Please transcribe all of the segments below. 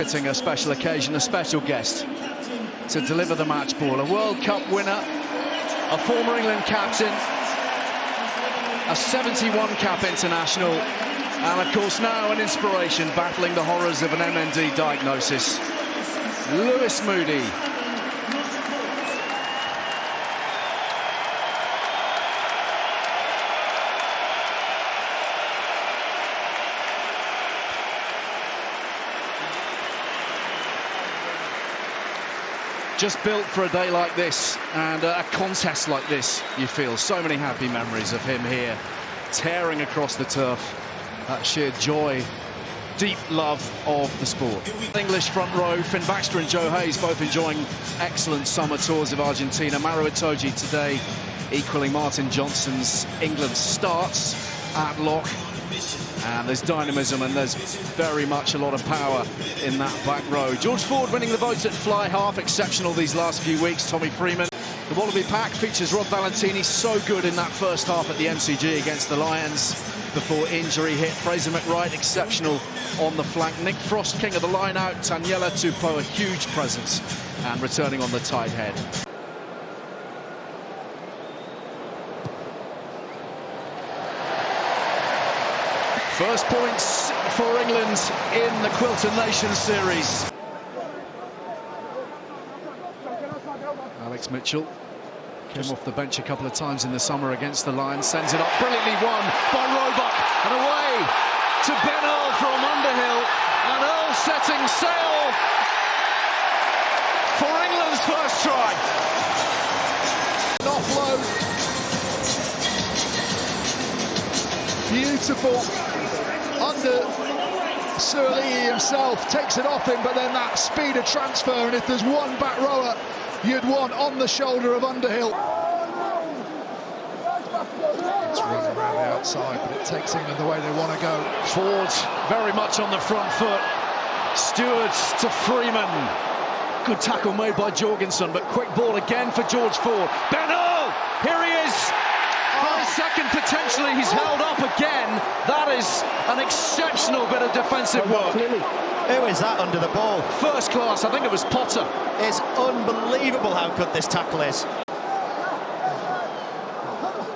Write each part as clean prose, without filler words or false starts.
awaiting a special occasion, a special guest to deliver the match ball. A World Cup winner, a former England captain, a 71 cap international, and of course now an inspiration battling the horrors of an MND diagnosis, Moody. Just built for a day like this and a contest like this, you feel. So many happy memories of him here, tearing across the turf. That sheer joy, deep love of the sport. English front row, Finn Baxter and Joe Hayes both enjoying excellent summer tours of Argentina. Maro Itoje today equaling Martin Johnson's England starts at lock. And there's dynamism and there's very much a lot of power in that back row. George Ford winning the votes at fly half, exceptional these last few weeks. Tommy Freeman. The Wallaby pack features Rob Valentini, so good in that first half at the MCG against the Lions before injury hit. Fraser McWright, exceptional on the flank. Nick Frost, king of the line out. Taniela Tupou, a huge presence and returning on the tight head. First points for England in the Quilter Nations Series. Alex Mitchell came off the bench a couple of times in the summer against the Lions, sends it up, brilliantly won by Roebuck, and away to Ben Earl from Underhill, and Earl setting sail for England's first try. Offload. Beautiful. Under Surly himself takes it off him, but then that speed of transfer, and if there's one back rower you'd want on the shoulder of Underhill. It's running around the outside, but it takes England the way they want to go. Ford very much on the front foot. Stewart to Freeman. Good tackle made by Jorgensen, but quick ball again for George Ford. Ben Earl, here he is. For a second, potentially, he's held up again. That is an exceptional bit of defensive work. Who is that under the ball? First class, I think it was Potter. It's unbelievable how good this tackle is.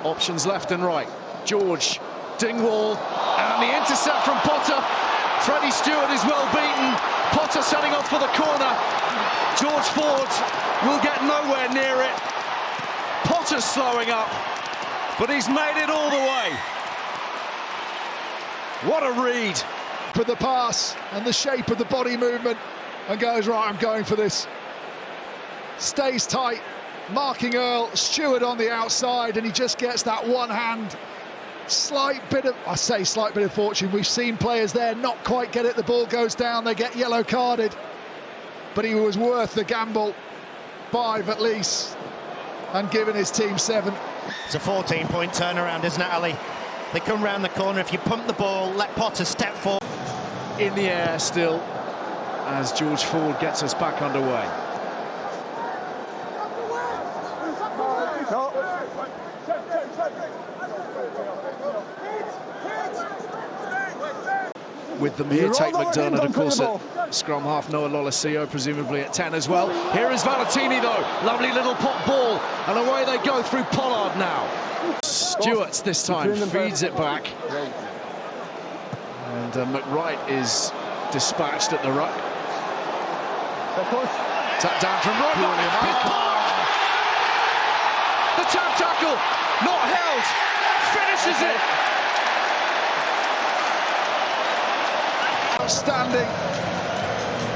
Options left and right. George, Dingwall, and the intercept from Potter. Freddie Stewart is well beaten. Potter setting off for the corner. George Ford will get nowhere near it. Potter's slowing up, but he's made it all the way. What a read. For the pass and the shape of the body movement, and goes, right, I'm going for this. Stays tight, marking Earl, Stewart on the outside, and he just gets that one hand. Slight bit of fortune. We've seen players there not quite get it, the ball goes down, they get yellow carded. But he was worth the gamble. 5 at least, and giving his team 7. It's a 14-point turnaround, isn't it, Ali? They come round the corner, if you pump the ball, let Potter step forward. In the air still, as George Ford gets us back underway. With them here, Tate McDermott, of course, at scrum half. Noah Lolosio, presumably at 10 as well. Here is Valentini, though. Lovely little pop ball, and away they go through Pollard now. Stewart this time feeds it back. And McWright is dispatched at the ruck. Tap down from Roebuck. The tap tackle, not held, finishes it. Outstanding.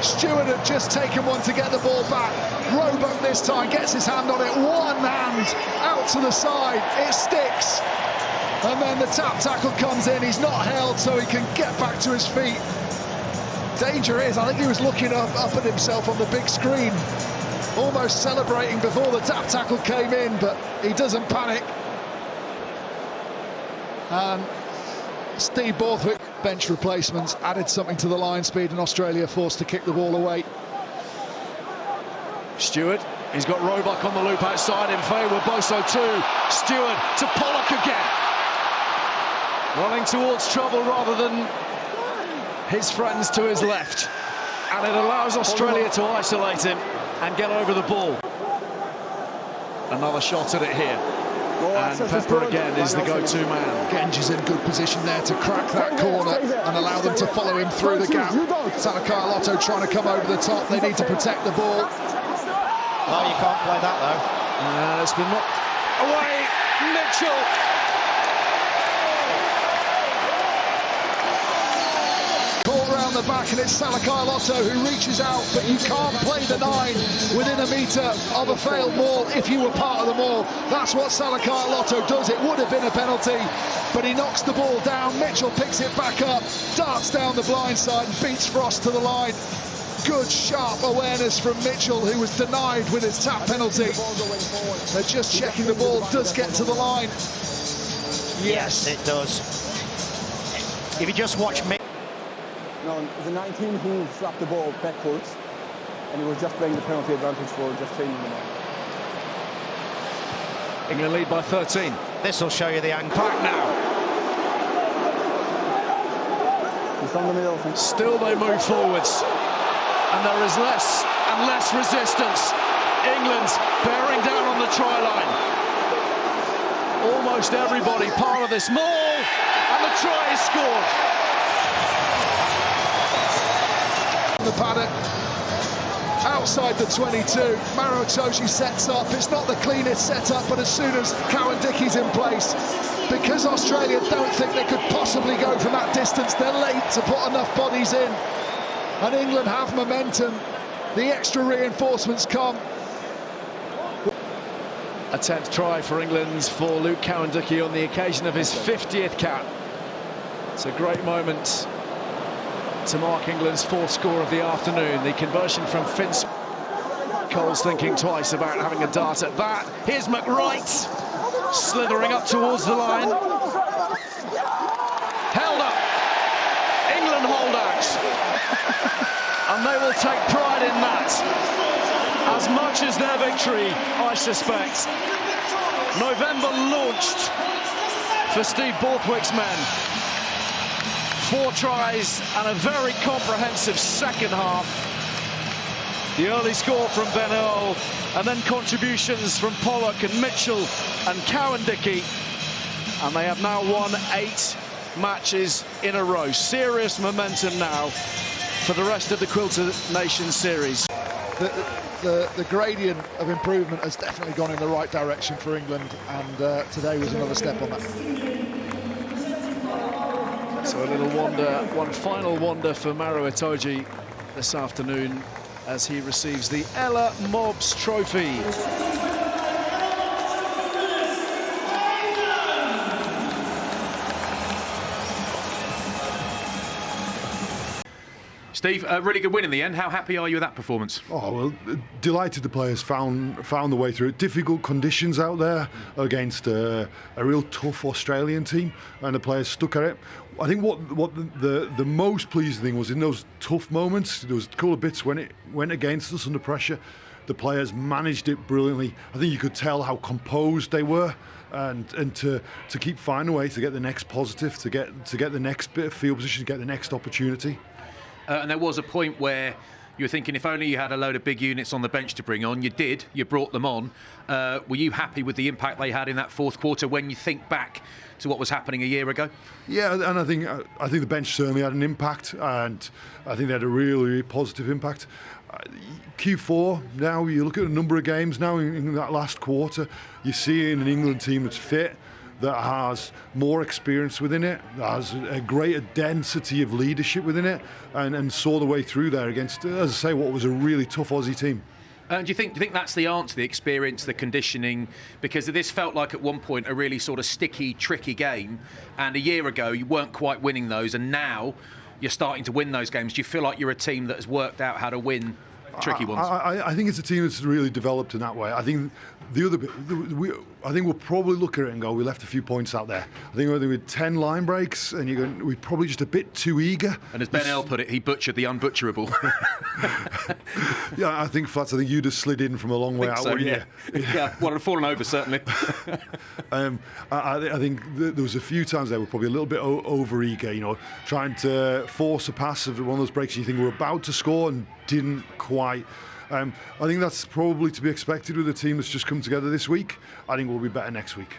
Stewart had just taken one to get the ball back. Roebuck this time gets his hand on it. One hand out to the side. It sticks. And then the tap tackle comes in. He's not held, so he can get back to his feet. Danger is, I think he was looking up at himself on the big screen, almost celebrating before the tap tackle came in, but he doesn't panic. And Steve Borthwick, bench replacements, added something to the line speed, and Australia forced to kick the ball away. Stewart, he's got Roebuck on the loop outside in favour of Boso too. Stewart to Pollock again. Running towards trouble rather than his friends to his left. and it allows Australia to isolate him and get over the ball. Another shot at it here. And Pepper again is the go-to man. Genji's in good position there to crack that corner and allow them to follow him through the gap. Salakaia-Loto trying to come over the top. They need to protect the ball. Oh, you can't play that though. It's been knocked away. Mitchell. Caught round the back, and it's Salakaia-Loto who reaches out, but you can't play the 9 within a metre of a failed maul if you were part of the maul. That's what Salakaia-Loto does. It would have been a penalty, but he knocks the ball down. Mitchell picks it back up, darts down the blind side and beats Frost to the line. Good, sharp awareness from Mitchell, who was denied with his tap penalty. They're just checking the ball does get to the line. Yes, it does. If you just watch Mitchell. No, the 19 who slapped the ball backwards, and he was just playing the penalty advantage for just changing the ball. England lead by 13. This will show you the angle. Back now. He's on the middle. Still they move forwards, and there is less and less resistance. England bearing down on the try line. Almost everybody part of this maul, and the try is scored. The paddock outside the 22. Maro Itoje sets up. It's not the cleanest setup, but as soon as Cowan-Dickie's in place, because Australia don't think they could possibly go from that distance, they're late to put enough bodies in, and England have momentum. The extra reinforcements come. A 10th try for England for Luke Cowan-Dickie on the occasion of his 50th cap. It's a great moment to mark England's 4th score of the afternoon. The conversion from Finch. Cole's thinking twice about having a dart at that. Here's McWright slithering up towards the line. Held up. England hold out. And they will take pride in that as much as their victory, I suspect. November launched for Steve Borthwick's men. 4 tries and a very comprehensive second half. The early score from Ben Earl, and then contributions from Pollock and Mitchell and Cowan-Dickie. And they have now won 8 matches in a row. Serious momentum now for the rest of the Quilter Nations Series. The gradient of improvement has definitely gone in the right direction for England, and today was another step on that. So a little wonder, one final wonder for Maro Itoje this afternoon as he receives the Ella Mobbs Trophy. Steve, a really good win in the end. How happy are you with that performance? Oh, well, delighted the players found the way through it. Difficult conditions out there against a real tough Australian team, and the players stuck at it. I think what the most pleasing thing was in those tough moments, those couple of bits when it went against us under pressure, the players managed it brilliantly. I think you could tell how composed they were, and to keep finding a way to get the next positive, to get the next bit of field position, to get the next opportunity. And there was a point where you were thinking if only you had a load of big units on the bench to bring on. You did. You brought them on. Were you happy with the impact they had in that 4th quarter when you think back to what was happening a year ago? Yeah, and I think the bench certainly had an impact, and I think they had a really, really positive impact. Q4, now you look at a number of games now in that last quarter, you're seeing an England team that's fit, that has more experience within it, that has a greater density of leadership within it, and saw the way through there against, as I say, what was a really tough Aussie team. Do you think that's the answer, the experience, the conditioning? Because this felt like at one point a really sort of sticky, tricky game, and a year ago you weren't quite winning those, and now you're starting to win those games. Do you feel like you're a team that has worked out how to win tricky ones. I think it's a team that's really developed in that way. I think the other bit, I think we'll probably look at it and go, we left a few points out there. I think we had 10 line breaks, and we're probably just a bit too eager. And as Ben Earl put it, he butchered the unbutcherable. Yeah, I think Flats, I think you'd have slid in from a long way out, so, wouldn't yeah. you? Yeah, well, I'd have fallen over, certainly. I think there was a few times there we're probably a little bit over eager, trying to force a pass of one of those breaks you think we're about to score and didn't quite. I think that's probably to be expected with a team that's just come together this week. I think we'll be better next week.